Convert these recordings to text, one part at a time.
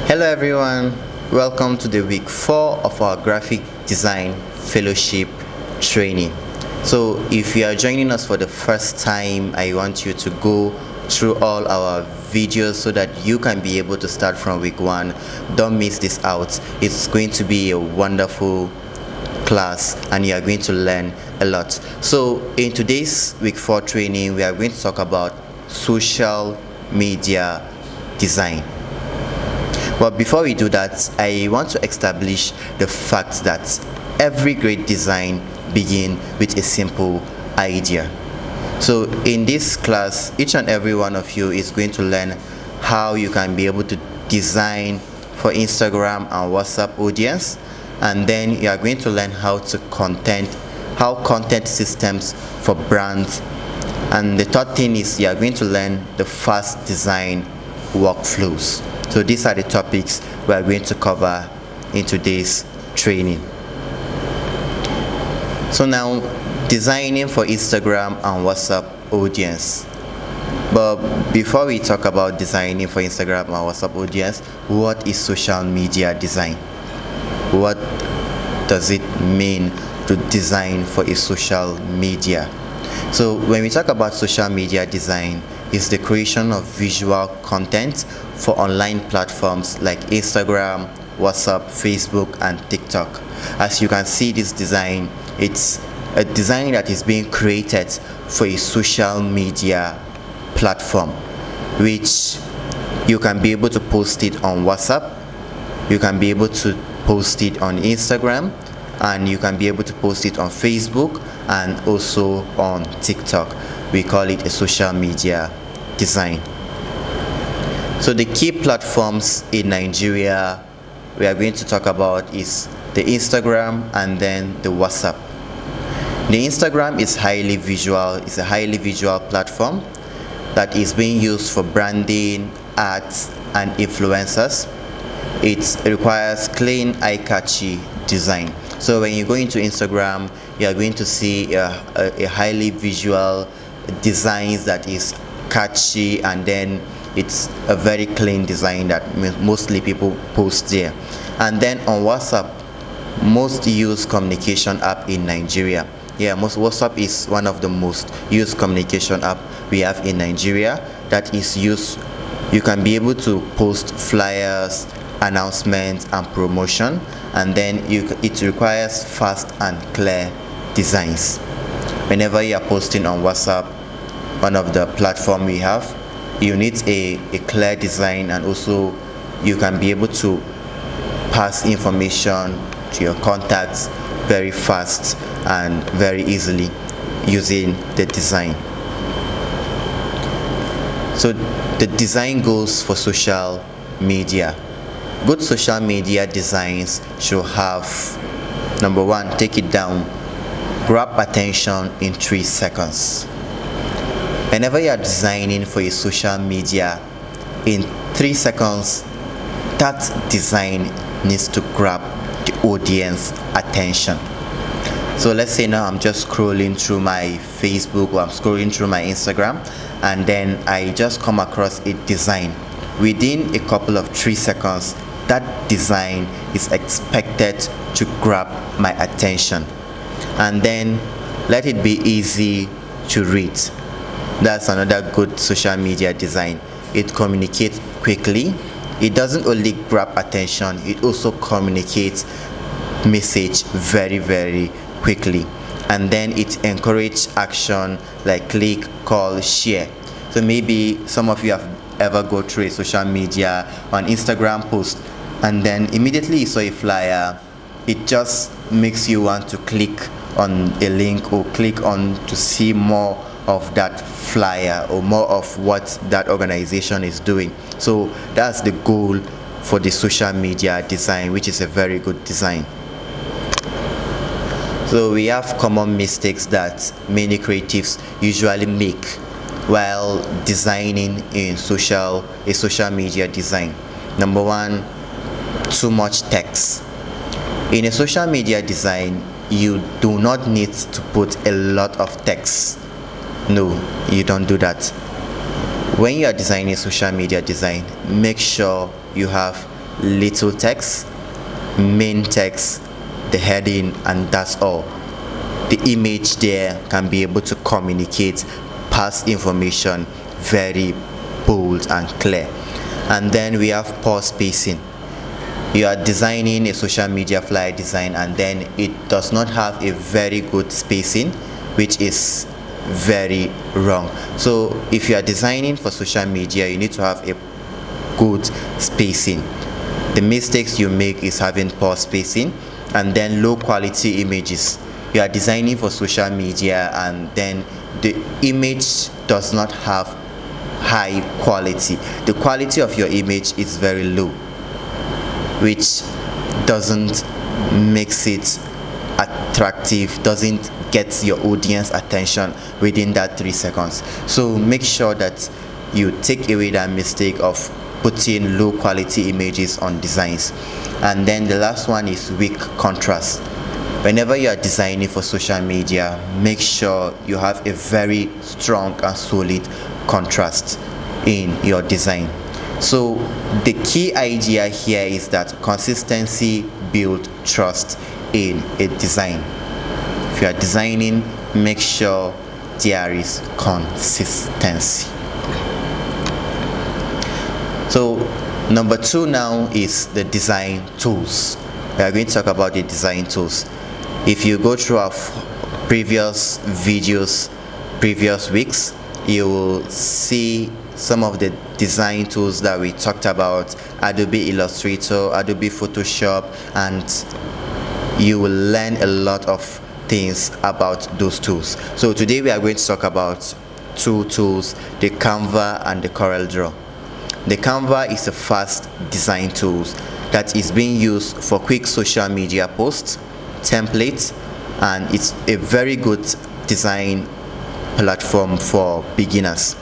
Hello everyone, welcome to the week 4 of our graphic design fellowship training. So if you are joining us for the first time, I want you to go through all our videos so that you can be able to start from week 1. Don't miss this out. It's going to be a wonderful class and you are going to learn a lot. So in today's week 4 training, we are going to talk about social media design. But before we do that, I want to establish the fact that every great design begins with a simple idea. So in this class, each and every one of you is going to learn how you can be able to design for Instagram and WhatsApp audience, and then you are going to learn how content systems for brands, and the third thing is you are going to learn the fast design workflows. So these are the topics we are going to cover in today's training. So now, designing for Instagram and WhatsApp audience. But before we talk about designing for Instagram and WhatsApp audience, what is social media design? What does it mean to design for a social media? So when we talk about social media design, it's the creation of visual content for online platforms like Instagram, WhatsApp, Facebook, and TikTok. As you can see, this design, it's a design that is being created for a social media platform, which you can be able to post it on WhatsApp, you can be able to post it on Instagram, and you can be able to post it on Facebook and also on TikTok. We call it a social media design. So the key platforms in Nigeria we are going to talk about is the Instagram and then the WhatsApp. The Instagram is highly visual. It's a highly visual platform that is being used for branding, ads, and influencers. It requires clean, eye-catchy design. So when you go into Instagram, you are going to see a highly visual designs that is catchy, and then it's a very clean design that mostly people post there. And then on WhatsApp, most used communication app in Nigeria. WhatsApp is one of the most used communication app we have in Nigeria that is used. You can be able to post flyers, announcements, and promotion, and then it requires fast and clear designs. Whenever you are posting on WhatsApp, one of the platform we have, you need a clear design, and also you can be able to pass information to your contacts very fast and very easily using the design. So the design goals for social media. Good social media designs should have, number one, take it down, grab attention in 3 seconds. Whenever you are designing for a social media, in 3 seconds, that design needs to grab the audience attention. So let's say now I'm just scrolling through my Facebook or I'm scrolling through my Instagram, and then I just come across a design. Within a couple of 3 seconds, that design is expected to grab my attention, and then let it be easy to read. That's another good social media design. It communicates quickly. It doesn't only grab attention, it also communicates message very, very quickly. And then it encourages action like click, call, share. So maybe some of you have ever go through a social media on Instagram post, and then immediately you saw a flyer. It just makes you want to click on a link or click on to see more of that flyer or more of what that organization is doing. So that's the goal for the social media design, which is a very good design. So we have common mistakes that many creatives usually make while designing a social media design. Number one, too much text. In a social media design, you do not need to put a lot of text. No, you don't do that. When you are designing social media design, make sure you have little text, main text, the heading, and that's all. The image there can be able to communicate past information very bold and clear. And then we have poor spacing. You are designing a social media flyer design and then it does not have a very good spacing, which is very wrong. So if you are designing for social media, you need to have a good spacing. The mistakes you make is having poor spacing and then low quality images. You are designing for social media and then the image does not have high quality. The quality of your image is very low, which doesn't makes it attractive, doesn't get your audience attention within that 3 seconds. So make sure that you take away that mistake of putting low quality images on designs. And then the last one is weak contrast. Whenever you are designing for social media, make sure you have a very strong and solid contrast in your design. So the key idea here is that consistency builds trust in a design. If you are designing, make sure there is consistency. So number 2 now is the design tools. We are going to talk about the design tools. If you go through our previous videos, previous weeks, you will see some of the design tools that we talked about: Adobe Illustrator, Adobe Photoshop, and you will learn a lot of things about those tools. So today we are going to talk about 2 tools, the Canva and the CorelDRAW. The Canva is a fast design tool that is being used for quick social media posts, templates, and it's a very good design platform for beginners.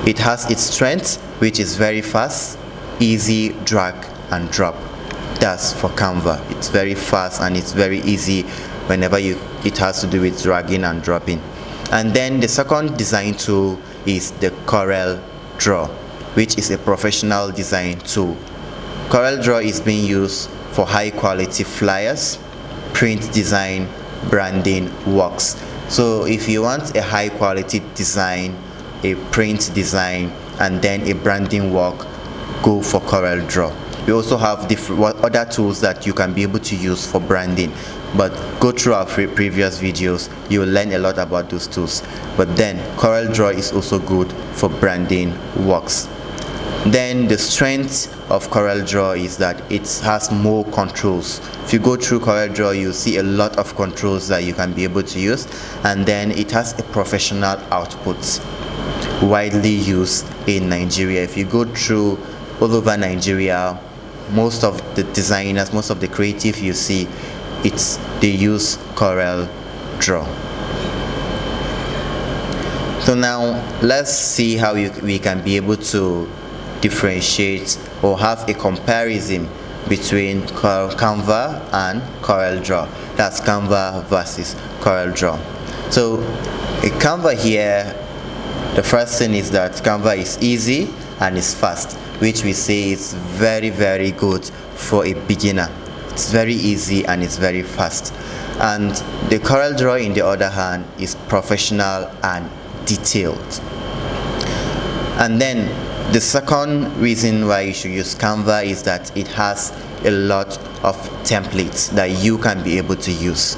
It has its strength, which is very fast, easy drag and drop. That's for Canva. It's very fast and it's very easy whenever it has to do with dragging and dropping. And then the second design tool is the CorelDRAW, which is a professional design tool. CorelDRAW is being used for high quality flyers, print design, branding works. So if you want a high quality design, a print design, and then a branding work, go for CorelDRAW. We also have different other tools that you can be able to use for branding, but go through our previous videos, you will learn a lot about those tools. But then CorelDRAW is also good for branding works. Then the strength of CorelDRAW is that it has more controls. If you go through CorelDRAW, you see a lot of controls that you can be able to use, and then it has a professional output widely used in Nigeria. If you go through all over Nigeria, most of the designers, most of the creative you see, they use CorelDRAW. So now let's see how we can be able to differentiate or have a comparison between Canva and CorelDRAW. That's Canva versus CorelDRAW. So a Canva here, the first thing is that Canva is easy and it's fast, which we say is very, very good for a beginner. It's very easy and it's very fast. And the CorelDRAW, in the other hand, is professional and detailed. And then the second reason why you should use Canva is that it has a lot of templates that you can be able to use.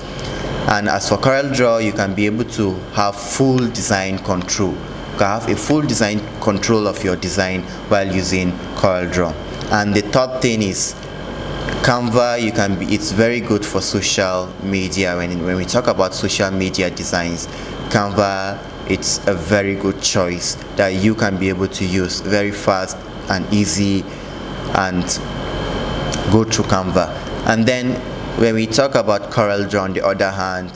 And as for CorelDRAW, you can be able to have full design control. You can have a full design control of your design while using CorelDRAW. And the third thing is Canva, it's very good for social media. When we talk about social media designs, Canva, it's a very good choice that you can be able to use very fast and easy, and go through Canva. And then when we talk about CorelDRAW, on the other hand,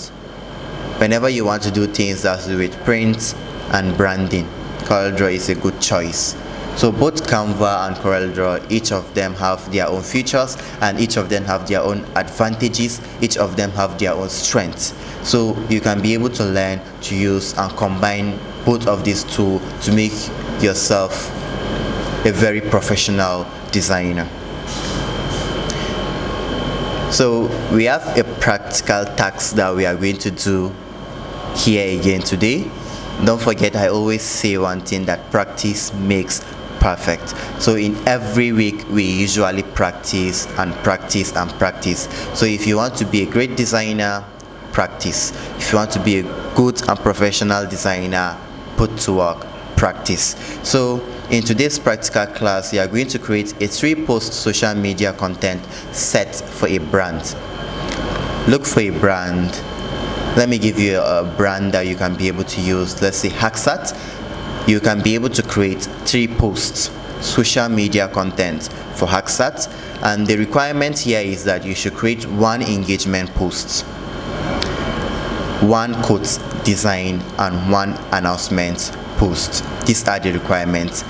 whenever you want to do things that do with print and branding, CorelDRAW is a good choice. So both Canva and CorelDRAW, each of them have their own features and each of them have their own advantages, each of them have their own strengths. So you can be able to learn to use and combine both of these tools to make yourself a very professional designer. So we have a practical task that we are going to do here again today. Don't forget, I always say one thing, that practice makes perfect. So in every week we usually practice and practice and practice. So if you want to be a great designer, practice. If you want to be a good and professional designer, put to work, practice. So in today's practical class, you are going to create a 3-post social media content set for a brand. Look for a brand. Let me give you a brand that you can be able to use. Let's say Hacksat. You can be able to create 3 posts, social media content for Hacksat, and the requirement here is that you should create 1 engagement post, 1 quote design, and 1 announcement post. These are the requirements: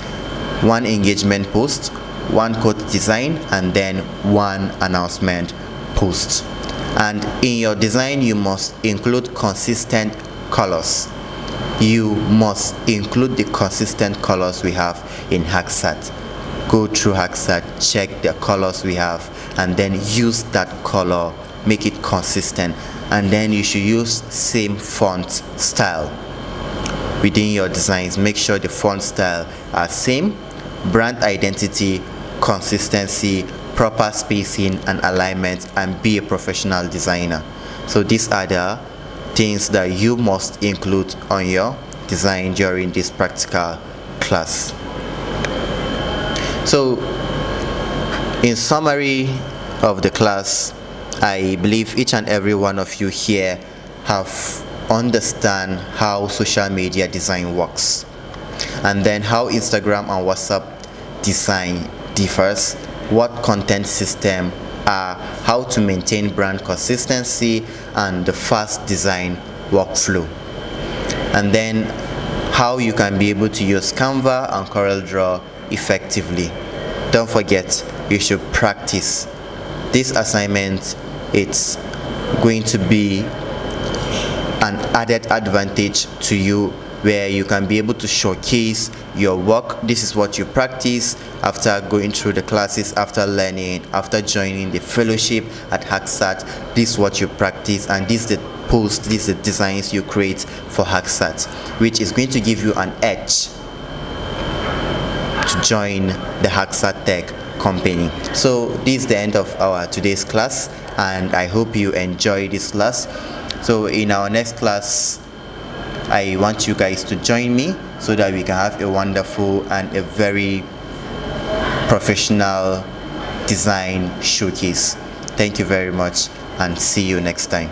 1 engagement post, 1 quote design, and then 1 announcement post. And in your design, you must include consistent colors. You must include the consistent colors we have in Hacksat. Go through Hacksat, check the colors we have, and then use that color, make it consistent. And then you should use same font style within your designs. Make sure the font style are same. Brand identity, consistency, proper spacing and alignment, and be a professional designer. So these are the things that you must include on your design during this practical class. So in summary of the class, I believe each and every one of you here have understand how social media design works, and then how Instagram and WhatsApp design differs, what content system are, how to maintain brand consistency, and the fast design workflow, and then how you can be able to use Canva and CorelDRAW effectively. Don't forget, you should practice. This assignment, it's going to be an added advantage to you, where you can be able to showcase your work. This is what you practice after going through the classes, after learning, after joining the fellowship at Hacksat. This is what you practice, and this is the post, these are the designs you create for Hacksat, which is going to give you an edge to join the Hacksat Tech company. So this is the end of our today's class, and I hope you enjoy this class. So in our next class, I want you guys to join me so that we can have a wonderful and a very professional design showcase. Thank you very much, and see you next time.